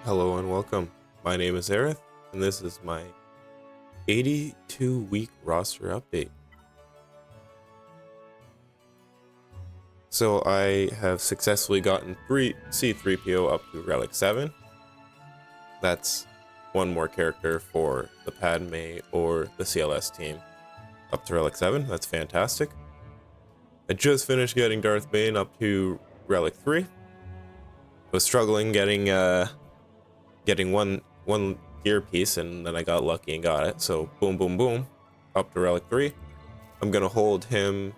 Hello and welcome. My name is Aerith, and this is my 82-week roster update. So I have successfully gotten C3PO up to Relic 7. That's one more character for the Padme or the CLS team up to Relic 7. That's fantastic. I just finished getting Darth Bane up to Relic 3. I was struggling getting one gear piece, and then I got lucky and got it. So boom, boom, boom, up to Relic 3. I'm gonna hold him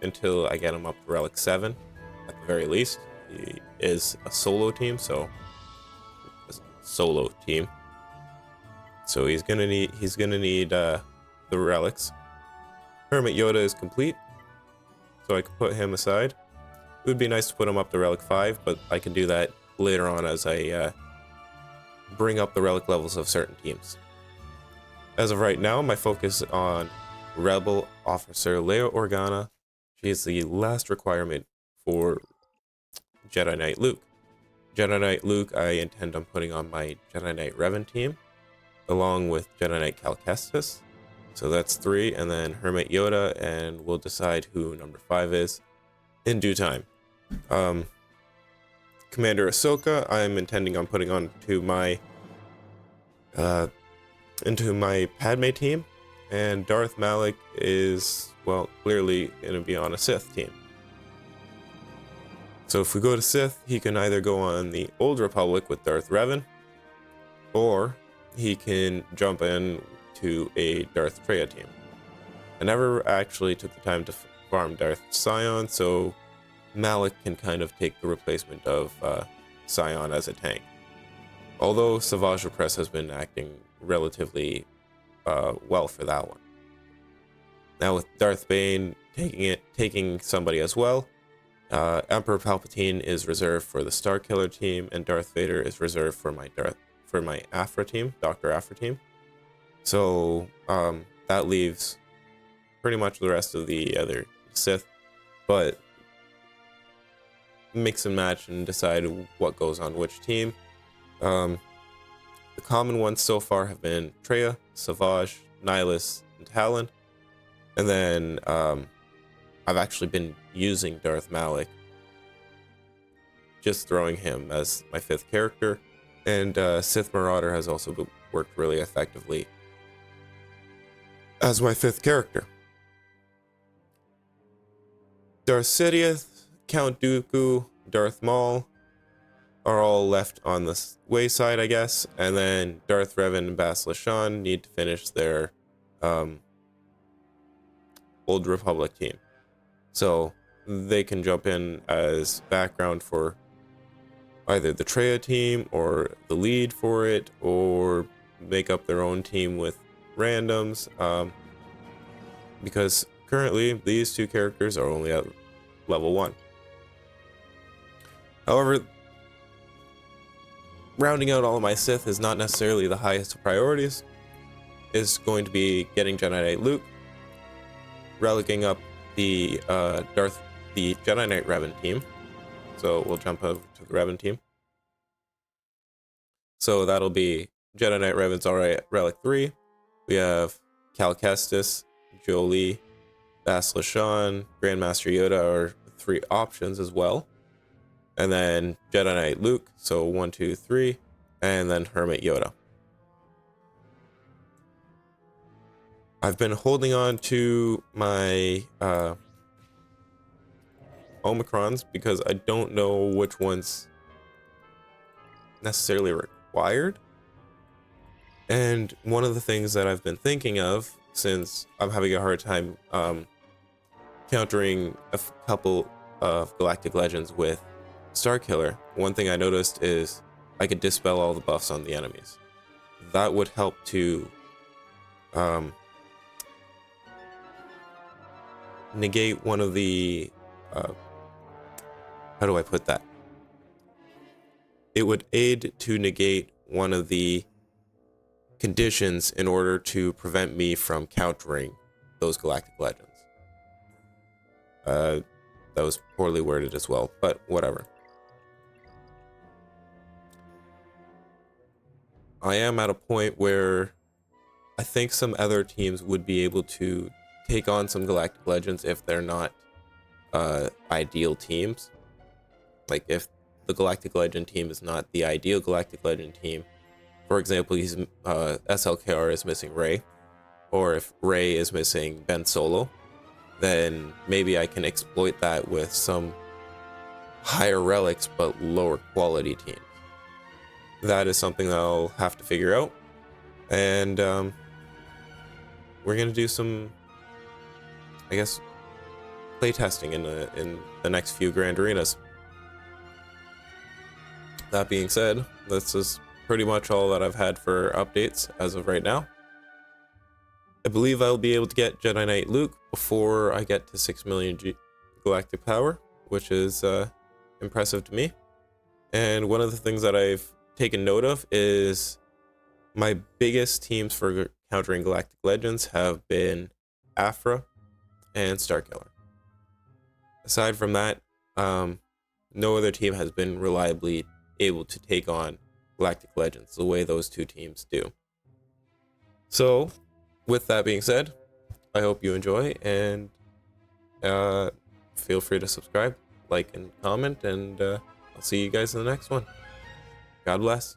until I get him up to Relic 7 at the very least. He is a solo team, so he's gonna need the relics. Hermit Yoda is complete, so I can put him aside. It would be nice to put him up to Relic 5, but I can do that later on as I bring up the relic levels of certain teams. As of right now, my focus is on Rebel Officer Leia Organa. She is the last requirement for Jedi Knight Luke. Jedi Knight Luke I intend on putting on my Jedi Knight Revan team, along with Jedi Knight Cal Kestis. So that's 3, and then Hermit Yoda, and we'll decide who number 5 is in due time. Commander Ahsoka, I'm intending on putting on to my into my Padme team, and Darth Malak is, well, clearly going to be on a Sith team. So if we go to Sith, he can either go on the Old Republic with Darth Revan, or he can jump in to a Darth Traya team. I never actually took the time to farm Darth Sion, so Malak can kind of take the replacement of Sion as a tank. Although Savage Opress has been acting relatively well for that one. Now with Darth Bane taking somebody as well, Emperor Palpatine is reserved for the Starkiller team, and Darth Vader is reserved for my Afra team, Dr. Afra team. So that leaves pretty much the rest of the other Sith, but mix and match and decide what goes on which team. The common ones so far have been Traya, Savage, Nihilus, and Talon. And then I've actually been using Darth Malak, just throwing him as my 5th character. And Sith Marauder has also worked really effectively as my 5th character. Darth Sidious, Count Dooku, Darth Maul are all left on the wayside, I guess, and then Darth Revan and Bas Lashan need to finish their Old Republic team. So they can jump in as background for either the Traya team or the lead for it, or make up their own team with randoms, because currently these 2 characters are only at level 1. However, rounding out all of my Sith is not necessarily the highest of priorities. Is going to be getting Jedi Knight Luke, relicking up the Jedi Knight Revan team. So we'll jump over to the Revan team. So that'll be Jedi Knight Revan's alright Relic 3. We have Cal Kestis, Jolie, Bas Lashan, Grandmaster Yoda are 3 options as well. And then Jedi Knight Luke, so 1, 2, 3, and then Hermit Yoda. I've been holding on to my Omicrons because I don't know which one's necessarily required. And one of the things that I've been thinking of, since I'm having a hard time countering a couple of Galactic Legends with Starkiller, one thing I noticed is I could dispel all the buffs on the enemies. That would help to negate one of the how do I put that? It would aid to negate one of the conditions in order to prevent me from countering those Galactic Legends. That was poorly worded as well, but whatever. I am at a point where I think some other teams would be able to take on some Galactic Legends if they're not ideal teams. Like if the Galactic Legend team is not the ideal Galactic Legend team. For example, SLKR is missing Ray, or if Ray is missing Ben Solo, then maybe I can exploit that with some higher relics but lower quality teams. That is something that I'll have to figure out, and we're gonna do some, I guess, playtesting in the next few Grand Arenas. That being said, this is pretty much all that I've had for updates as of right now. I believe I'll be able to get Jedi Knight Luke before I get to 6 million galactic power, which is impressive to me. And one of the things that I've taken note of is my biggest teams for countering Galactic Legends have been Afra and Starkiller. Aside from that, no other team has been reliably able to take on Galactic Legends the way those two teams do. So, with that being said, I hope you enjoy, and feel free to subscribe, like, and comment, and I'll see you guys in the next one. God bless.